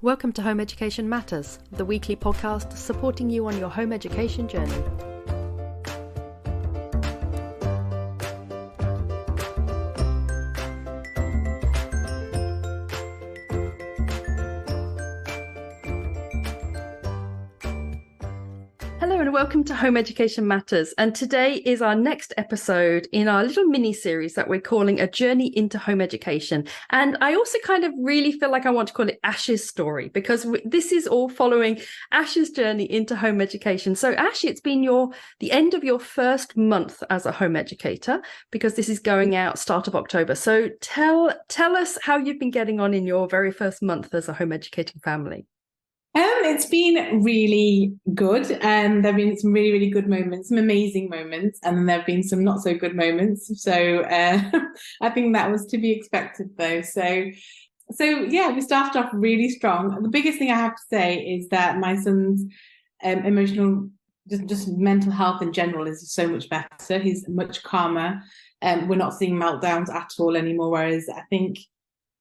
Welcome to Home Education Matters, the weekly podcast supporting you on your home education journey. Hello and welcome to Home Education Matters, and today is our next episode in our little mini-series that we're calling A Journey into Home Education. And I also kind of really feel like I want to call it Ash's story, because this is all following Ash's journey into home education. So Ash, it's been the end of your first month as a home educator, because this is going out start of October. So tell us how you've been getting on in your very first month as a home educating family. It's been really good, and there have been some really, really good moments, some amazing moments, and then there have been some not so good moments. So I think that was to be expected, though. So yeah, we started off really strong. The biggest thing I have to say is that my son's emotional, just mental health in general is so much better. He's much calmer. We're not seeing meltdowns at all anymore, whereas I think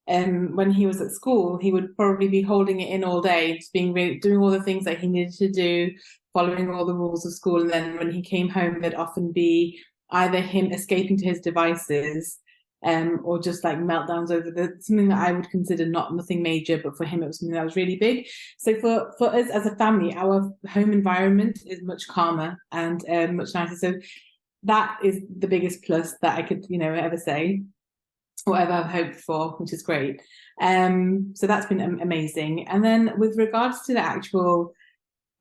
when he was at school, he would probably be holding it in all day, just doing all the things that he needed to do, following all the rules of school. And then when he came home, there'd often be either him escaping to his devices, or just like meltdowns over something that I would consider nothing major, but for him it was something that was really big. So for us as a family, our home environment is much calmer and much nicer. So that is the biggest plus that I could ever say, whatever I've hoped for, which is great. So that's been amazing. And then with regards to the actual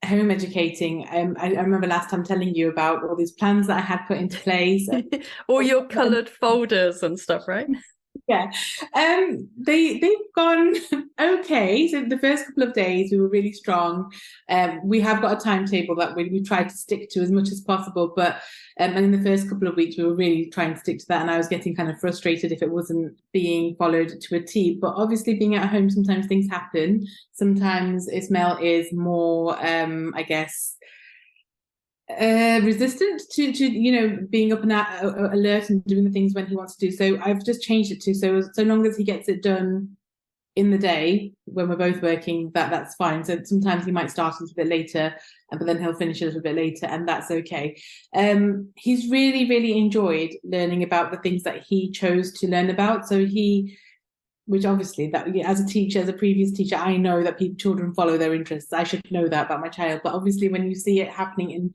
home educating, I remember last time telling you about all these plans that I had put into place. All your coloured folders and stuff, right? Yeah. They've gone okay. So the first couple of days we were really strong. We have got a timetable that we tried to stick to as much as possible, but and in the first couple of weeks we were really trying to stick to that, and I was getting kind of frustrated if it wasn't being followed to a T. But obviously being at home, sometimes things happen. Sometimes Ismail is more I guess resistant to being up and alert and doing the things when he wants to do. So I've just changed it to so long as he gets it done in the day when we're both working, that's fine. So sometimes he might start a little bit later, but then he'll finish a little bit later, and that's okay. He's really, really enjoyed learning about the things that he chose to learn about. So which obviously that as a teacher, as a previous teacher, I know that children follow their interests. I should know that about my child. But obviously when you see it happening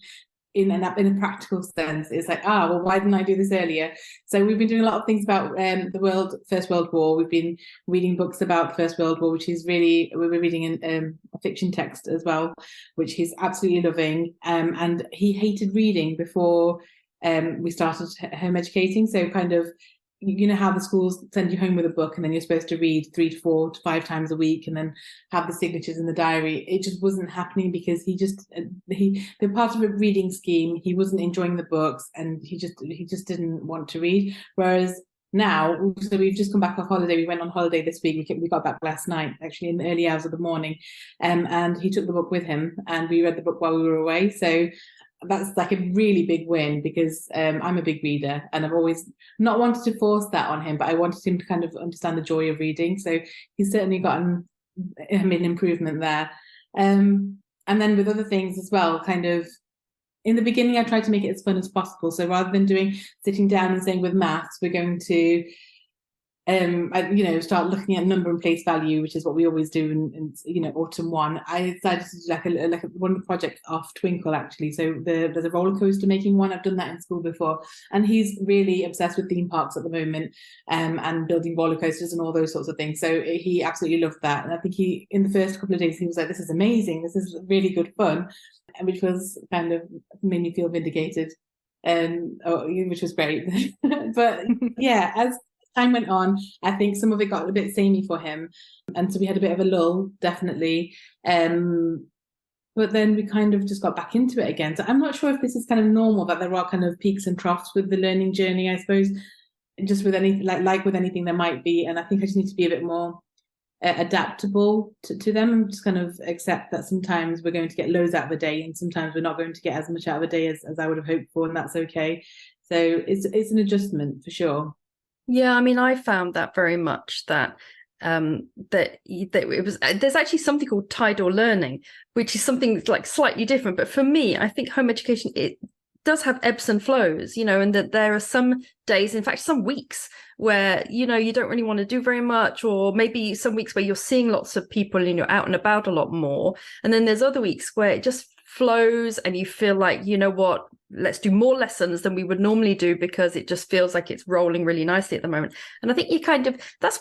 in a practical sense, it's like, well, why didn't I do this earlier? So we've been doing a lot of things about the First World War. We've been reading books about the First World War, which is really, we were reading a fiction text as well, which he's absolutely loving. And he hated reading before we started home educating. So kind of, how the schools send you home with a book and then you're supposed to read 3 to 4 to 5 times a week and then have the signatures in the diary. It just wasn't happening because the part of a reading scheme, he wasn't enjoying the books and he just didn't want to read. Whereas now, so we've just come back off holiday. We went on holiday this week. We got back last night, actually in the early hours of the morning, and he took the book with him and we read the book while we were away. So that's like a really big win because I'm a big reader and I've always not wanted to force that on him, but I wanted him to kind of understand the joy of reading. So he's certainly gotten an improvement there. And then with other things as well, kind of in the beginning, I tried to make it as fun as possible. So rather than sitting down and saying with maths, we're going to start looking at number and place value, which is what we always do in autumn 1. I decided to do like one of the projects off Twinkle, actually. So there's a roller coaster making one. I've done that in school before, and he's really obsessed with theme parks at the moment, and building roller coasters and all those sorts of things. So he absolutely loved that, and I think in the first couple of days he was like, "This is amazing. This is really good fun," and which was kind of made me feel vindicated, which was great. But yeah, as time went on, I think some of it got a bit samey for him, and so we had a bit of a lull, definitely. But then we kind of just got back into it again. So I'm not sure if this is kind of normal, that there are kind of peaks and troughs with the learning journey. I suppose just with anything, like with anything, there might be, and I think I just need to be a bit more adaptable to them and just kind of accept that sometimes we're going to get loads out of a day and sometimes we're not going to get as much out of a day as I would have hoped for, and that's okay. So it's an adjustment for sure. Yeah, I mean, I found that very much that that it was, there's actually something called tidal learning, which is something like slightly different. But for me, I think home education, it does have ebbs and flows, and that there are some days, in fact, some weeks where, you don't really want to do very much, or maybe some weeks where you're seeing lots of people and you're out and about a lot more. And then there's other weeks where it just flows and you feel like, what, let's do more lessons than we would normally do because it just feels like it's rolling really nicely at the moment. And I think that's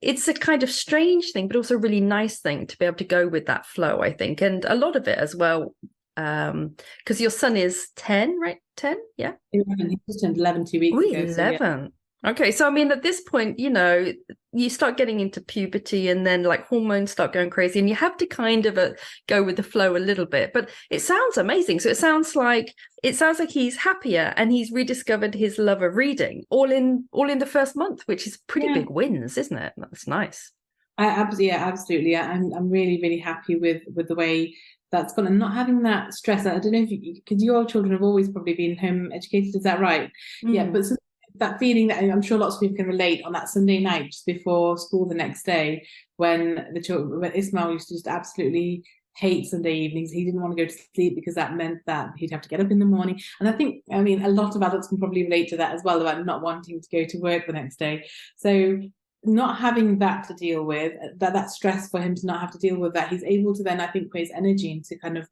it's a kind of strange thing, but also a really nice thing to be able to go with that flow, I think. And a lot of it as well, because your son is 10, right? 10, yeah? 11. He just turned 11 2 weeks Ooh, ago. 11. So yeah. Okay, so I mean, at this point, you start getting into puberty and then like hormones start going crazy and you have to kind of go with the flow a little bit. But it sounds amazing. So it sounds like he's happier and he's rediscovered his love of reading all in the first month, which is pretty big wins, isn't it? That's nice. Absolutely. I'm really, really happy with the way that's gone and not having that stress. I don't know if because your children have always probably been home educated, is that right? Yeah, but so that feeling that I'm sure lots of people can relate on that Sunday night just before school the next day, when Ismail used to just absolutely hate Sunday evenings. He didn't want to go to sleep because that meant that he'd have to get up in the morning. And I mean, a lot of adults can probably relate to that as well, about not wanting to go to work the next day. So not having that to deal with, that stress for him to not have to deal with that, he's able to then, I think, put his energy into kind of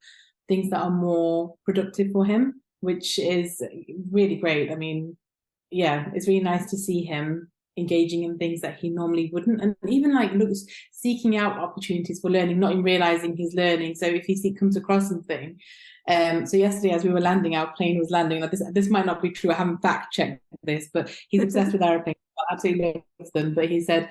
things that are more productive for him, which is really great. I mean, yeah, it's really nice to see him engaging in things that he normally wouldn't, and even like seeking out opportunities for learning, not even realizing he's learning. So if he comes across something, so yesterday as we were landing, our plane was landing. Like this might not be true, I haven't fact checked this, but he's obsessed with airplanes, absolutely loves them. But he said,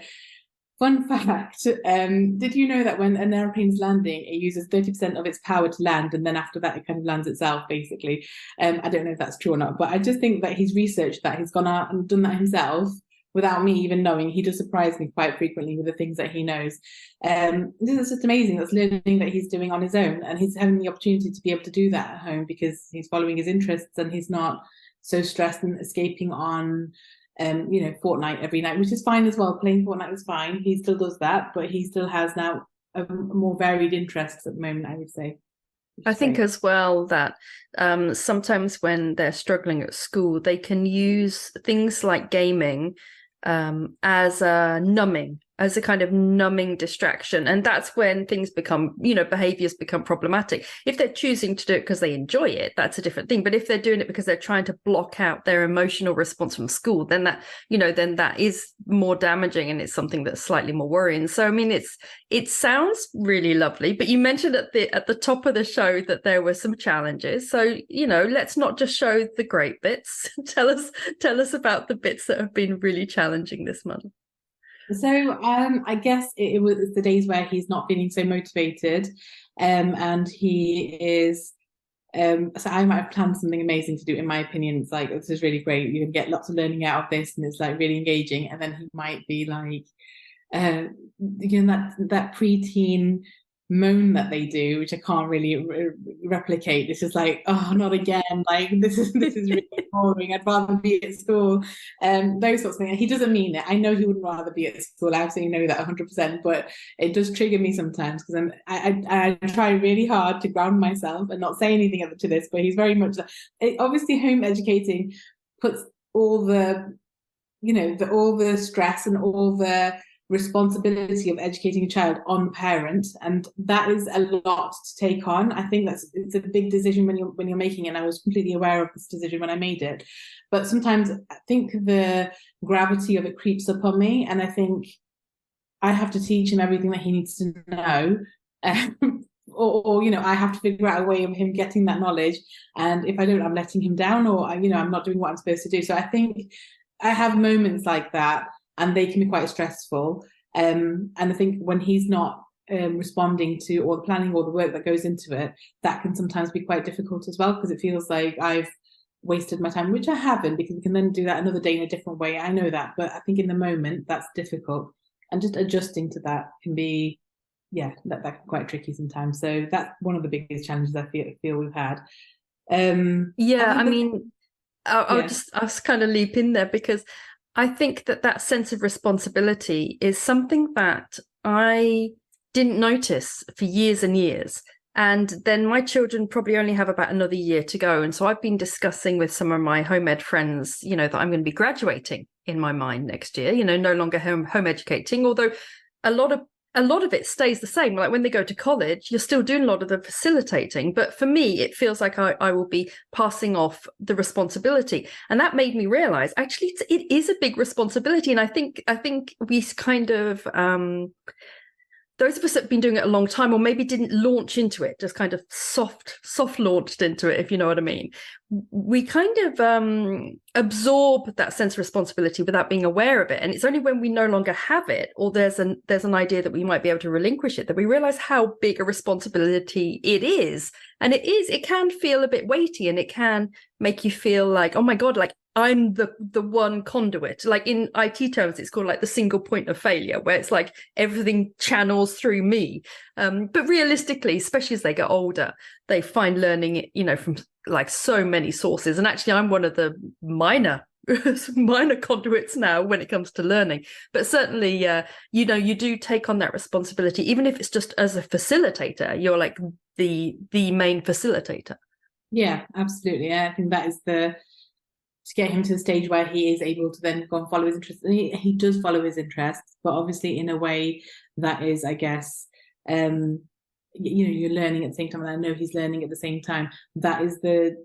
fun fact, did you know that when an airplane's landing, it uses 30% of its power to land, and then after that it kind of lands itself, basically. I don't know if that's true or not, but I just think that he's researched that, he's gone out and done that himself without me even knowing. He does surprise me quite frequently with the things that he knows. This is just amazing. That's learning that he's doing on his own, and he's having the opportunity to be able to do that at home because he's following his interests and he's not so stressed and escaping on Fortnite every night, which is fine as well. Playing Fortnite is fine. He still does that, but he still has now a more varied interests at the moment, I would say. I think as well that sometimes when they're struggling at school, they can use things like gaming as a kind of numbing distraction. And that's when things become, behaviors become problematic. If they're choosing to do it because they enjoy it, that's a different thing. But if they're doing it because they're trying to block out their emotional response from school, then that is more damaging, and it's something that's slightly more worrying. So, I mean, it sounds really lovely, but you mentioned at the top of the show that there were some challenges. So, let's not just show the great bits. Tell us about the bits that have been really challenging this month. So I guess it was the days where he's not feeling so motivated, and he is. So I might have planned something amazing to do. In my opinion, it's like, this is really great. You can get lots of learning out of this, and it's like really engaging. And then he might be like, that preteen moan that they do, which I can't really replicate. It's just like, oh, not again, like this is really boring, I'd rather be at school, those sorts of things. And he doesn't mean it. I know he would rather be at school, I absolutely know that 100%, but it does trigger me sometimes because I try really hard to ground myself and not say anything to this, but he's very much obviously home educating puts all the all the stress and all the responsibility of educating a child on the parent, and that is a lot to take on. I think it's a big decision when you're making it, and I was completely aware of this decision when I made it, but sometimes I think the gravity of it creeps up on me, and I think I have to teach him everything that he needs to know, or I have to figure out a way of him getting that knowledge, and if I don't, I'm letting him down, or I'm not doing what I'm supposed to do. So I think I have moments like that, and they can be quite stressful. And I think when he's not responding to all the planning or the work that goes into it, that can sometimes be quite difficult as well, because it feels like I've wasted my time, which I haven't, because we can then do that another day in a different way. I know that, but I think in the moment that's difficult, and just adjusting to that can be, that can be quite tricky sometimes. So that's one of the biggest challenges I feel we've had. I'll just kind of leap in there, because I think that sense of responsibility is something that I didn't notice for years and years. And then my children probably only have about another year to go. And so I've been discussing with some of my home ed friends, that I'm going to be graduating in my mind next year, no longer home educating, although a lot of it stays the same. Like when they go to college, you're still doing a lot of the facilitating. But for me, it feels like I will be passing off the responsibility. And that made me realize, actually, it is a big responsibility. And I think we kind of... those of us that have been doing it a long time, or maybe didn't launch into it, just kind of soft launched into it, if you know what I mean. We kind of absorb that sense of responsibility without being aware of it. And it's only when we no longer have it, or there's an idea that we might be able to relinquish it, that we realize how big a responsibility it is. And it can feel a bit weighty, and it can make you feel like, oh my God, like I'm the one conduit. Like in IT terms, it's called like the single point of failure, where it's like everything channels through me. But realistically, especially as they get older, they find learning, from like so many sources. And actually, I'm one of the minor conduits now when it comes to learning. But certainly, you do take on that responsibility, even if it's just as a facilitator. You're like the main facilitator. Yeah, absolutely. I think that is to get him to the stage where he is able to then go and follow his interests. And he does follow his interests, but obviously in a way that is, I guess, you're learning at the same time, and I know he's learning at the same time. That's the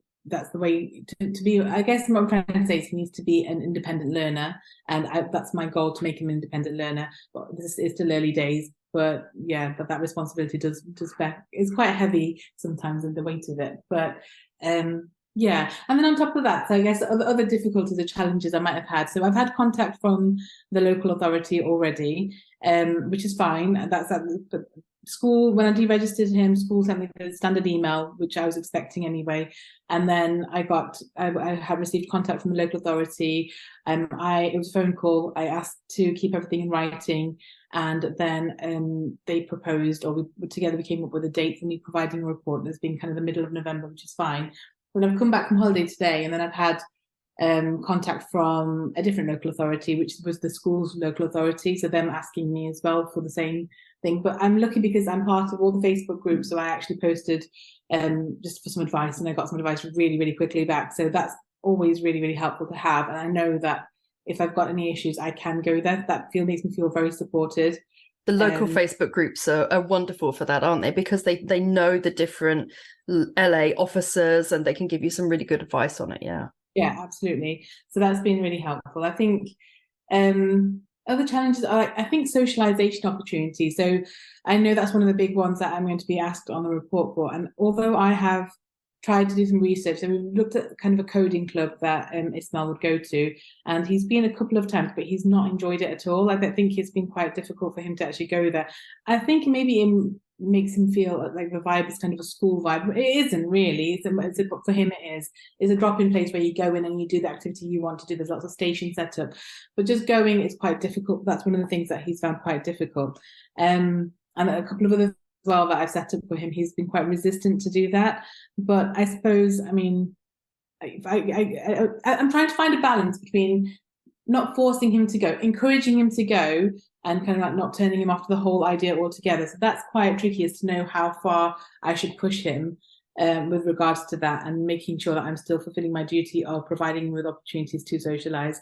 way to be. I guess what I'm trying to say is he needs to be an independent learner, and that's my goal, to make him an independent learner. But this is still early days. But yeah, but that responsibility is quite heavy sometimes, in the weight of it. But yeah, and then on top of that, so I guess other difficulties or challenges I might have had. So I've had contact from the local authority already, which is fine. But school, when I deregistered him, school sent me the standard email, which I was expecting anyway. And then I had received contact from the local authority. It was a phone call. I asked to keep everything in writing, and then they proposed, or we came up with a date for me providing a report. That's been kind of the middle of November, which is fine. When I've come back from holiday today, and then I've had contact from a different local authority, which was the school's local authority, so them asking me as well for the same thing. But I'm lucky because I'm part of all the Facebook groups, so I actually posted just for some advice, and I got some advice really, really quickly back. So that's always really, really helpful to have. And I know that if I've got any issues, I can go there. That makes me feel very supported. The local Facebook groups are wonderful for that, aren't they? Because they know the different LA officers, and they can give you some really good advice on it. Yeah. Yeah, absolutely. So that's been really helpful. I think other challenges are, I think, socialization opportunities. So I know that's one of the big ones that I'm going to be asked on the report for. And although I have tried to do some research, so we've looked at kind of a coding club that Ismail would go to, and he's been a couple of times, but he's not enjoyed it at all. I think it's been quite difficult for him to actually go there. I think maybe it makes him feel like the vibe is kind of a school vibe. It isn't really. For him, it is. It's a drop-in place where you go in and you do the activity you want to do. There's lots of stations set up, but just going is quite difficult. That's one of the things that he's found quite difficult. And a couple of other as well that I've set up for him, he's been quite resistant to do that. But I suppose, I mean, I'm trying to find a balance between not forcing him to go, encouraging him to go, and kind of like not turning him off to the whole idea altogether. So that's quite tricky, as to know how far I should push him with regards to that, and making sure that I'm still fulfilling my duty of providing him with opportunities to socialize.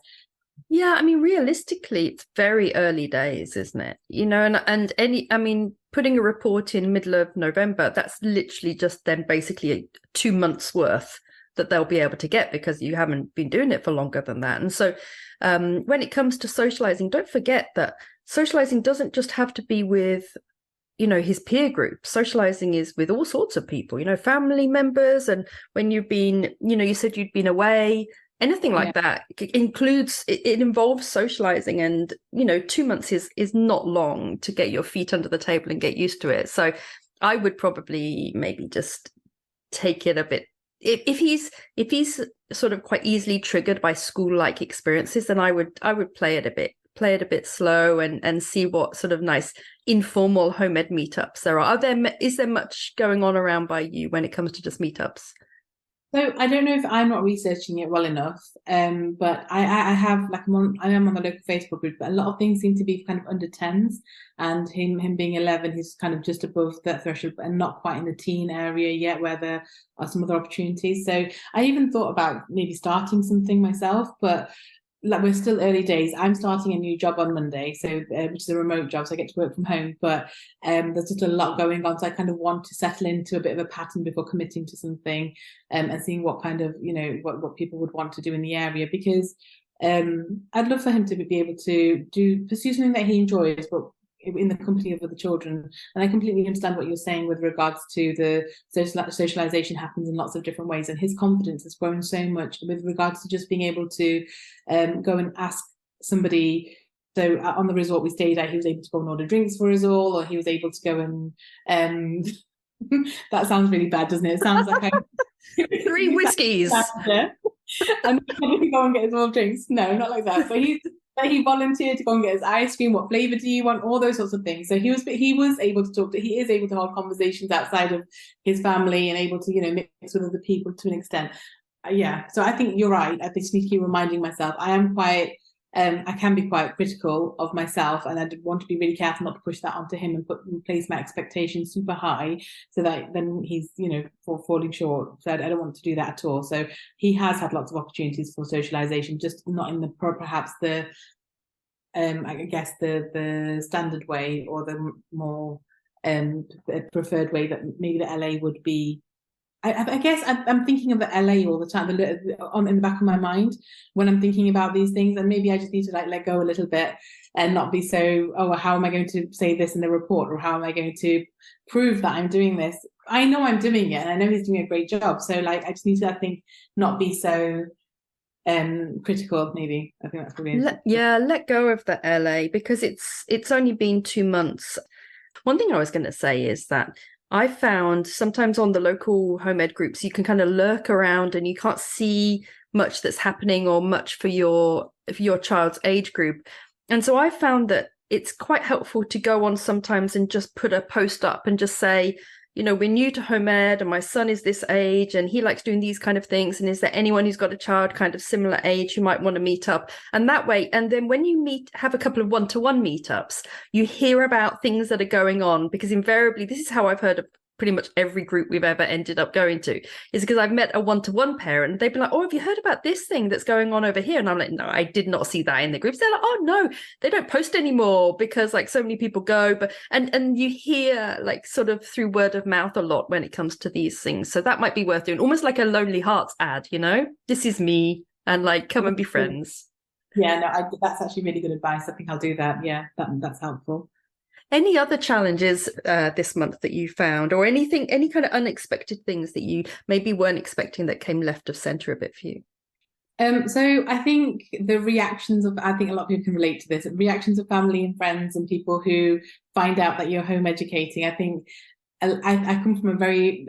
Yeah, I mean, realistically, it's very early days, isn't it? And putting a report in middle of November, that's literally just then basically 2 months worth that they'll be able to get, because you haven't been doing it for longer than that. And so when it comes to socializing, don't forget that socializing doesn't just have to be with, his peer group. Socializing is with all sorts of people, family members. And when you've been, you said you'd been away, anything like that it involves socializing. And 2 months is not long to get your feet under the table and get used to it. So I would probably maybe just take it a bit, if he's sort of quite easily triggered by school-like experiences, then I would play it a bit slow, and see what sort of nice informal home ed meetups there are. Is there much going on around by you when it comes to just meetups? So I don't know if I'm not researching it well enough, but I have like I am on the local Facebook group, but a lot of things seem to be kind of under tens, and him being 11, he's kind of just above that threshold, and not quite in the teen area yet, where there are some other opportunities. So I even thought about maybe starting something myself, but like we're still early days. I'm starting a new job on Monday, so which is a remote job, so I get to work from home. But there's just a lot going on, so I kind of want to settle into a bit of a pattern before committing to something, and seeing what kind of what people would want to do in the area. Because I'd love for him to be able to pursue something that he enjoys, but in the company of other children. And I completely understand what you're saying with regards to the socialization happens in lots of different ways, and his confidence has grown so much with regards to just being able to go and ask somebody. So on the resort we stayed at, he was able to go and order drinks for us all, or he was able to go and that sounds really bad, doesn't it? It sounds like I'm 3 whiskeys and go and get his own drinks. No, not like that. So he volunteered to go and get his ice cream. What flavor do you want? All those sorts of things. So he was able to talk to. He is able to hold conversations outside of his family and able to mix with other people to an extent. Yeah. So I think you're right. I just need to keep reminding myself. I am quite. I can be quite critical of myself, and I want to be really careful not to push that onto him and place my expectations super high, so that then he's falling short. So I don't want to do that at all. So he has had lots of opportunities for socialization, just not in the perhaps the I guess the standard way, or the more preferred way that maybe the LA would be. I guess I'm thinking of the LA all the time, in the back of my mind when I'm thinking about these things, and maybe I just need to let go a little bit and not be so, oh, how am I going to say this in the report, or how am I going to prove that I'm doing this? I know I'm doing it, and I know he's doing a great job. So I just need to, I think, not be so critical. Maybe I think that's probably let go of the LA, because it's only been 2 months. One thing I was going to say is that I found sometimes on the local home ed groups, you can kind of lurk around and you can't see much that's happening or much for your child's age group. And so I found that it's quite helpful to go on sometimes and just put a post up and just say, we're new to home ed and my son is this age and he likes doing these kind of things. And is there anyone who's got a child kind of similar age who might want to meet up? And that way, and then when you have a couple of one-to-one meetups, you hear about things that are going on, because invariably, this is how I've heard of pretty much every group we've ever ended up going to, is because I've met a one-to-one parent and they've been like, oh, have you heard about this thing that's going on over here? And I'm like, no, I did not see that in the groups. They're like, oh no, they don't post anymore because so many people go. But and you hear sort of through word of mouth a lot when it comes to these things. So that might be worth doing, almost like a Lonely Hearts ad, this is me, and come and be friends. Yeah, no, that's actually really good advice. I think I'll do that. Yeah, that's helpful. Any other challenges this month that you found, or any kind of unexpected things that you maybe weren't expecting that came left of center a bit for you? So I think the reactions of, I think a lot of people can relate to this, reactions of family and friends and people who find out that you're home educating. I think I come from a very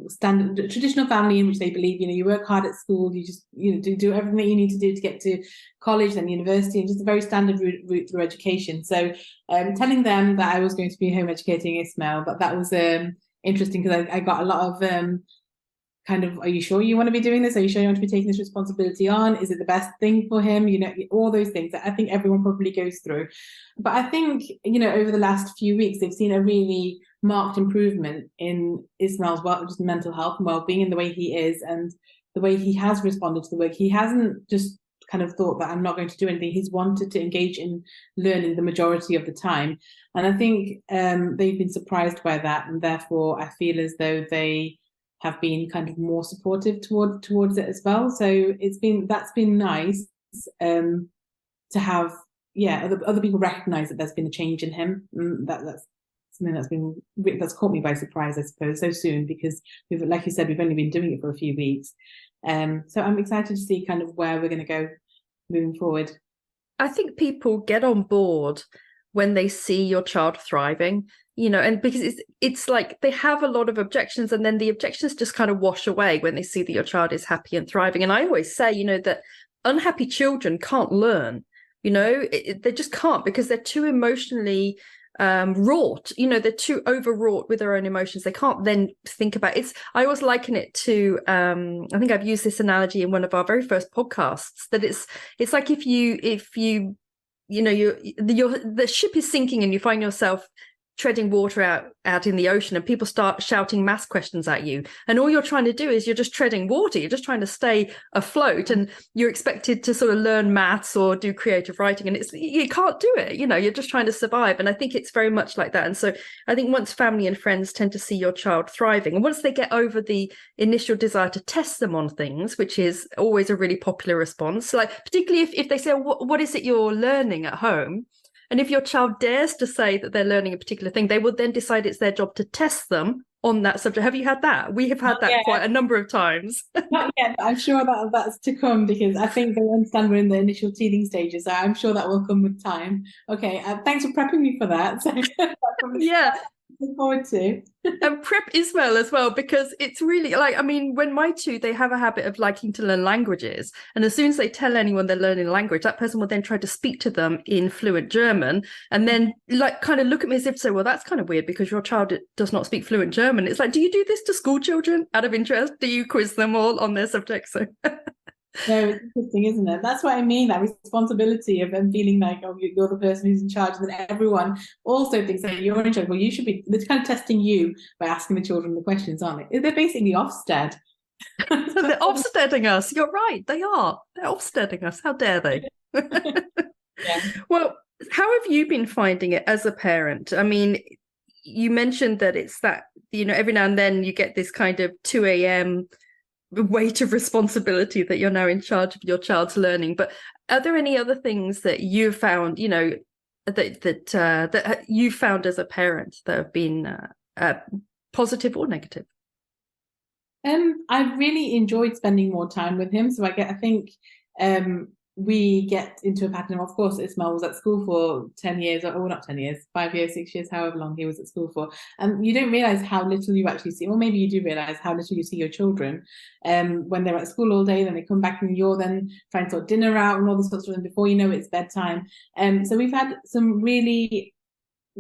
standard traditional family in which they believe, you work hard at school, you just, do everything that you need to do to get to college and university, and just a very standard route through education. So telling them that I was going to be home educating Ismail, but that was interesting, because I got a lot of kind of, are you sure you want to be doing this? Are you sure you want to be taking this responsibility on? Is it the best thing for him? All those things that I think everyone probably goes through. But I think, over the last few weeks, they've seen a really marked improvement in Ismail's just mental health and well-being, and the way he is and the way he has responded to the work. He hasn't just kind of thought that I'm not going to do anything. He's wanted to engage in learning the majority of the time. And I think they've been surprised by that. And therefore, I feel as though they have been kind of more supportive towards it as well. So that's been nice to have, other people recognize that there's been a change in him. That's something that's caught me by surprise, I suppose, so soon, because like you said, we've only been doing it for a few weeks. So I'm excited to see kind of where we're going to go moving forward. I think people get on board when they see your child thriving, and because it's like they have a lot of objections, and then the objections just kind of wash away when they see that your child is happy and thriving. And I always say, that unhappy children can't learn, they just can't, because they're too emotionally wrought, they're too overwrought with their own emotions. They can't then think about it. I always liken it to I think I've used this analogy in one of our very first podcasts, that it's like if you the ship is sinking and you find yourself treading water out in the ocean, and people start shouting maths questions at you, and all you're trying to do is you're just treading water, you're just trying to stay afloat, and you're expected to sort of learn maths or do creative writing, and you can't do it, you're just trying to survive. And I think it's very much like that. And so I think once family and friends tend to see your child thriving, and once they get over the initial desire to test them on things, which is always a really popular response, like particularly if they say, what is it you're learning at home? And if your child dares to say that they're learning a particular thing, they will then decide it's their job to test them on that subject. Have you had that? We have had that quite a number of times. Not yet, but I'm sure that's to come, because I think they understand we're in the initial teething stages. So I'm sure that will come with time. Okay, thanks for prepping me for that. Yeah. Look forward to. And prep Ismail as well, because it's really like, when my two, they have a habit of liking to learn languages, and as soon as they tell anyone they're learning a language, that person will then try to speak to them in fluent German, and then like kind of look at me as if to say, well, that's kind of weird because your child does not speak fluent German. It's like, do you do this to school children out of interest? Do you quiz them all on their subjects? So No, it's interesting, isn't it? That's what I mean, that responsibility of them feeling like, oh, you're the person who's in charge, and then everyone also thinks that you're in charge. Well, you should be. They're kind of testing you by asking the children the questions, aren't they? They're basically Ofsted. They're Ofsteding us. You're right. They are. They're Ofsteding us. How dare they? Yeah. Well, how have you been finding it as a parent? You mentioned that it's that, every now and then you get this kind of 2 a.m. weight of responsibility that you're now in charge of your child's learning. But are there any other things that you've found, that you found as a parent that have been positive or negative? I've really enjoyed spending more time with him. So I think we get into a pattern. Of course, Ismail was at school for 10 years, or not 10 years, 5 years, 6 years, however long he was at school for. And you don't realize how little you actually see, or maybe you do realize how little you see your children when they're at school all day, then they come back and you're then trying to sort dinner out and all this sort of stuff, and before you know it's bedtime. So we've had some really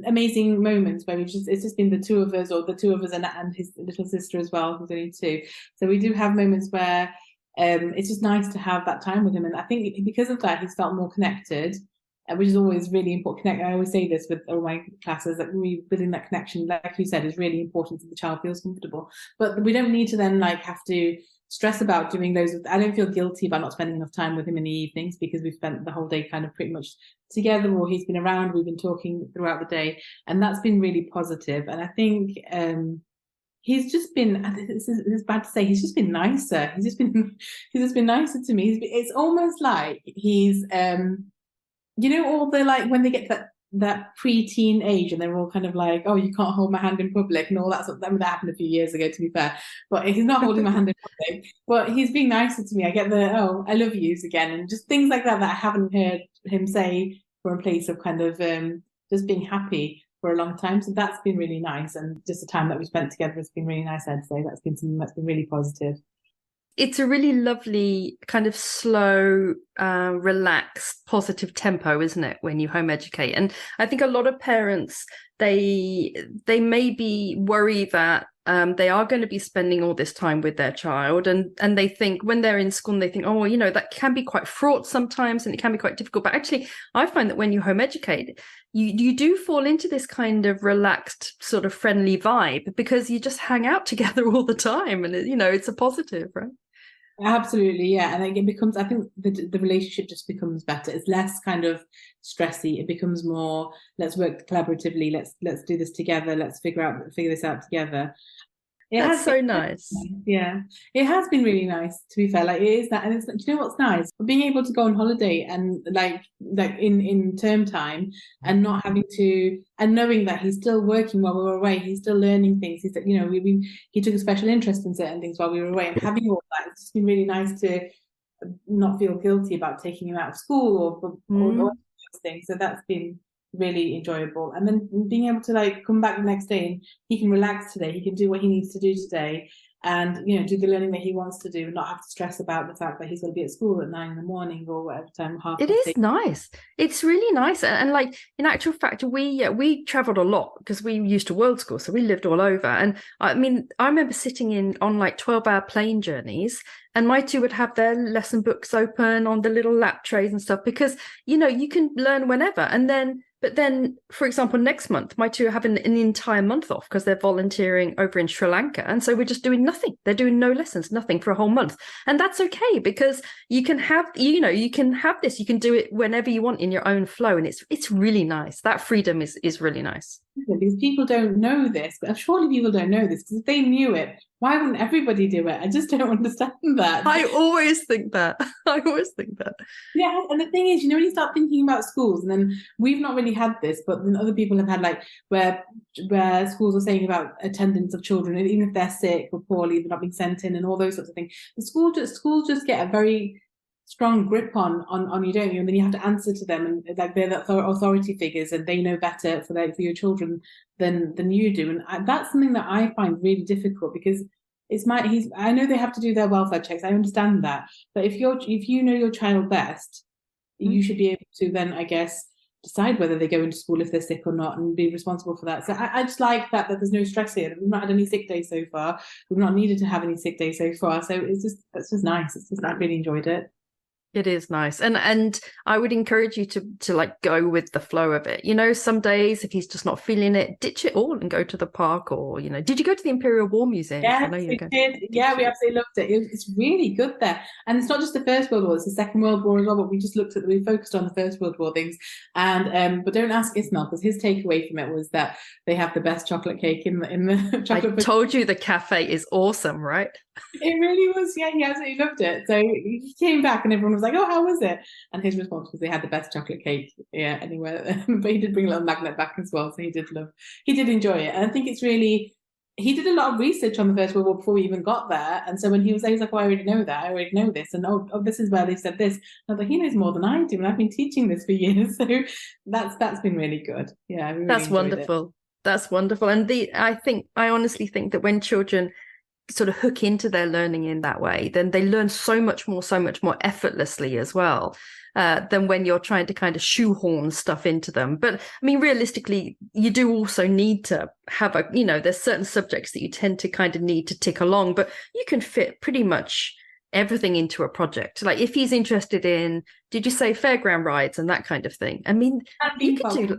amazing moments where it's just been the two of us, or the two of us and his little sister as well, who's only 2. So we do have moments where it's just nice to have that time with him, and I think because of that he's felt more connected, which is always really important. I always say this with all my classes, that building that connection, like you said, is really important, so the child feels comfortable. But we don't need to then have to stress about doing those. I don't feel guilty about not spending enough time with him in the evenings, because we've spent the whole day kind of pretty much together, or he's been around, we've been talking throughout the day, and that's been really positive. And I think he's just been, this is bad to say, he's just been nicer. He's just been nicer to me. It's almost like he's all the when they get to that pre-teen age and they're all kind of like, oh, you can't hold my hand in public and all that sort of, that happened a few years ago, to be fair, but he's not holding my hand in public, but he's being nicer to me. I get the, oh, I love yous again, and just things like that I haven't heard him say from a place of kind of just being happy for a long time. So that's been really nice, and just the time that we spent together has been really nice. I'd say that's been something that's been really positive. It's a really lovely kind of slow, relaxed, positive tempo, isn't it, when you home educate? And I think a lot of parents, they maybe worry that they are going to be spending all this time with their child, and they think when they're in school, and they think, oh, that can be quite fraught sometimes, and it can be quite difficult. But actually, I find that when you home educate, you do fall into this kind of relaxed, sort of friendly vibe, because you just hang out together all the time, and it's a positive, right? Absolutely, yeah. And it becomes, I think the relationship just becomes better. It's less kind of stressy. It becomes more, let's work collaboratively. Let's do this together. Let's figure this out together. That's so nice. Yeah, it has been really nice, to be fair. It is that, and it's, do you know what's nice? Being able to go on holiday and like in term time, and not having to, and knowing that he's still working while we were away, he's still learning things. He's, he took a special interest in certain things while we were away, and having all that, it's just been really nice to not feel guilty about taking him out of school or those things. So that's been really enjoyable. And then being able to come back the next day, and he can relax today, he can do what he needs to do today, and, you know, do the learning that he wants to do and not have to stress about the fact that he's going to be at school at 9 a.m. or whatever time, half It past is 8. nice. It's really nice. And like, in actual fact, we traveled a lot because we used to world school. So we lived all over. And I mean, I remember sitting on like 12-hour plane journeys, and my two would have their lesson books open on the little lap trays and stuff, because, you know, you can learn whenever. But then, for example, next month, my two are having an entire month off because they're volunteering over in Sri Lanka. And so we're just doing nothing. They're doing no lessons, nothing for a whole month. And that's okay, because you can have this, you can do it whenever you want in your own flow. And it's really nice. That freedom is really nice. Because people don't know this, but surely people don't know this, because if they knew it, why wouldn't everybody do it? I just don't understand that. I always think that. Yeah, and the thing is, you know, when you start thinking about schools, and then we've not really had this, but then other people have had, like, where schools are saying about attendance of children, and even if they're sick or poorly, they're not being sent in, and all those sorts of things. The schools just get a very strong grip on you, don't you? And then you have to answer to them, and like they're the authority figures, and they know better for your children than you do. And that's something that I find really difficult, because I know they have to do their welfare checks. I understand that, but if you know your child best, you should be able to then, I guess, decide whether they go into school if they're sick or not, and be responsible for that. So I just like that there's no stress here. We've not had any sick days so far. We've not needed to have any sick days so far. So it's just nice. I really enjoyed it. It is nice. And I would encourage you to like go with the flow of it. You know, some days if he's just not feeling it, ditch it all and go to the park. Or, you know, did you go to the Imperial War Museum? Yes, we did. Yeah, we absolutely loved it. It's really good there. And it's not just the First World War, it's the Second World War as well, but we focused on the First World War things. And but don't ask Ismail, because his takeaway from it was that they have the best chocolate cake in the chocolate. I told you the cafe is awesome, right? It really was. Yeah, he absolutely loved it. So he came back and everyone was like, oh, how was it? And his response was they had the best chocolate cake, yeah, anywhere. But he did bring a little magnet back as well, so he did enjoy it. And I think he did a lot of research on the First World War before we even got there. And so when he was like, oh, I already know that, I already know this, and oh, this is where they said this. And I thought, he knows more than I do, and I've been teaching this for years. So that's been really good. Yeah, really that's wonderful. That's wonderful. And I honestly think that when children sort of hook into their learning in that way, then they learn so much more effortlessly as well, than when you're trying to kind of shoehorn stuff into them. But I mean, realistically, you do also need to have there's certain subjects that you tend to kind of need to tick along, but you can fit pretty much everything into a project. Like if he's interested in, did you say fairground rides and that kind of thing? I mean, you could do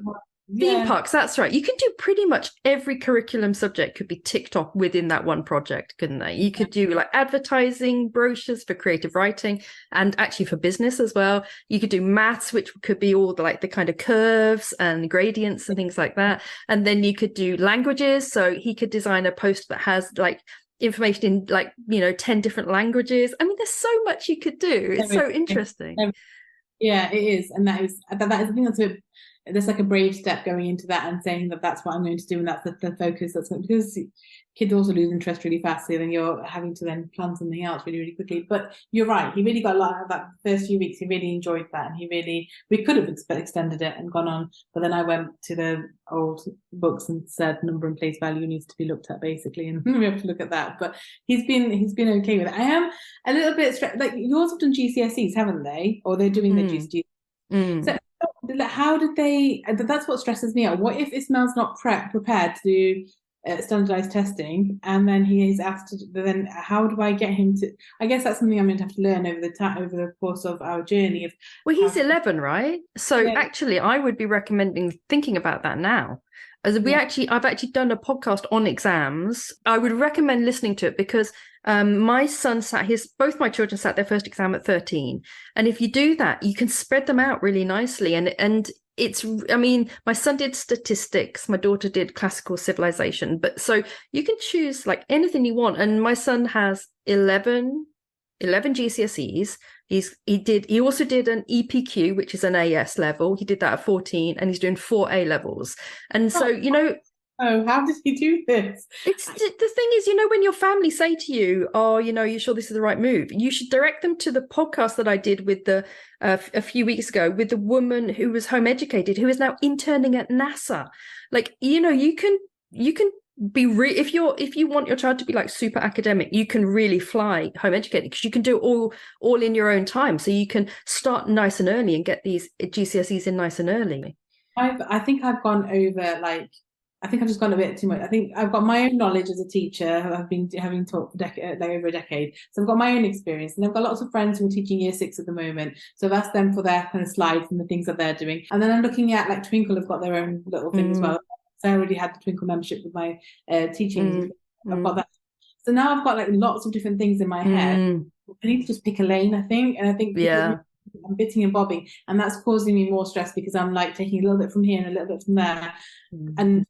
theme parks, that's right. You can do pretty much every curriculum subject could be ticked off within that one project, couldn't they? You could do like advertising, brochures for creative writing, and actually for business as well. You could do maths, which could be all the kind of curves and gradients and things like that. And then you could do languages. So he could design a poster that has like information in 10 different languages. I mean, there's so much you could do. It's so interesting. Yeah, it is. And that is the thing there's like a brave step going into that and saying that that's what I'm going to do, and that's the focus. Because kids also lose interest really fast, so then you're having to then plan something else really, really quickly. But you're right, he really got a lot out of that first few weeks. He really enjoyed that, and we could have extended it and gone on, but then I went to the old books and said number and place value needs to be looked at, basically, and we have to look at that. But he's been okay with it. I am a little bit like, yours have done GCSEs, haven't they? Or they're doing their GCSEs. So how did they? That's what stresses me out. What if Ismail's not prepared to do standardized testing, and then he is asked to? Then how do I get him to? I guess that's something I'm going to have to learn over the course of our journey. Well, he's 11, right? So actually, I would be recommending thinking about that now. As I've actually done a podcast on exams. I would recommend listening to it because my son both my children sat their first exam at 13. And if you do that, you can spread them out really nicely. And my son did statistics, my daughter did classical civilization. But so you can choose like anything you want. And my son has 11 GCSEs. He also did an EPQ, which is an AS level. He did that at 14, and he's doing 4 A levels. And so, oh, how did he do this? It's the thing is, when your family say to you, oh, you sure this is the right move? You should direct them to the podcast that I did with a few weeks ago with the woman who was home educated, who is now interning at NASA. Like, you can if you want your child to be like super academic, you can really fly home educating, because you can do it all in your own time. So you can start nice and early and get these GCSEs in nice and early. I think I've gone over, like, I think I've just gone a bit too much. I think I've got my own knowledge as a teacher. I've been having taught for over a decade. So I've got my own experience, and I've got lots of friends who are teaching year 6 at the moment. So I've asked them for their kind of slides and the things that they're doing. And then I'm looking at, like, Twinkle have got their own little thing as well. So I already had the Twinkle membership with my teaching. I've got that. So now I've got like lots of different things in my head. I need to just pick a lane, I think. And I think I'm bitting and bobbing, and that's causing me more stress, because I'm like taking a little bit from here and a little bit from there. And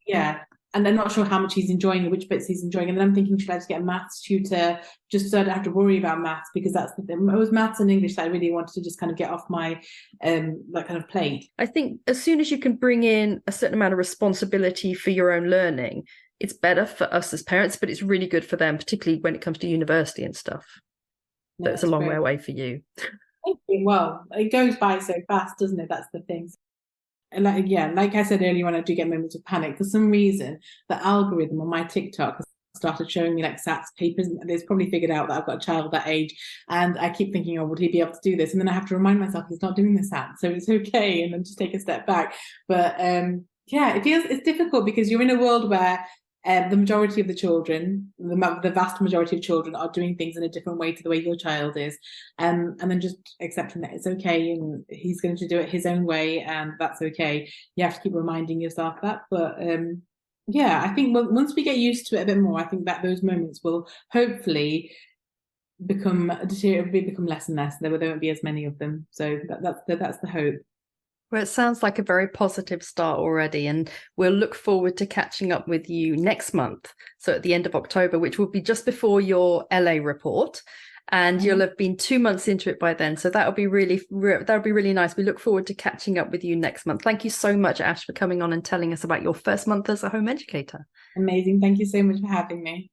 and I'm not sure how much he's enjoying, which bits he's enjoying. And then I'm thinking, should I just get a maths tutor just so I don't have to worry about maths? Because that's the thing. It was maths and English that I really wanted to just kind of get off my that kind of plate. I think as soon as you can bring in a certain amount of responsibility for your own learning, it's better for us as parents, but it's really good for them, particularly when it comes to university and stuff. So it's a long way away for you. Well, it goes by so fast, doesn't it? That's the thing. And like I said earlier, when I do get moments of panic, for some reason, the algorithm on my TikTok has started showing me like SATs papers, and it's probably figured out that I've got a child that age, and I keep thinking, oh, would he be able to do this? And then I have to remind myself he's not doing the SAT, so it's okay, and then just take a step back. But it's difficult, because you're in a world where the majority of the children, the vast majority of children, are doing things in a different way to the way your child is, and then just accepting that it's okay, and he's going to do it his own way, and that's okay. You have to keep reminding yourself that. But I think once we get used to it a bit more, I think that those moments will hopefully become less and less. There won't be as many of them. So that's the hope. Well, it sounds like a very positive start already, and we'll look forward to catching up with you next month. So at the end of October, which will be just before your LA report, and you'll have been 2 months into it by then. So that'll be really nice. We look forward to catching up with you next month. Thank you so much, Ash, for coming on and telling us about your first month as a home educator. Amazing. Thank you so much for having me.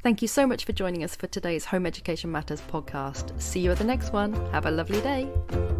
Thank you so much for joining us for today's Home Education Matters podcast. See you at the next one. Have a lovely day.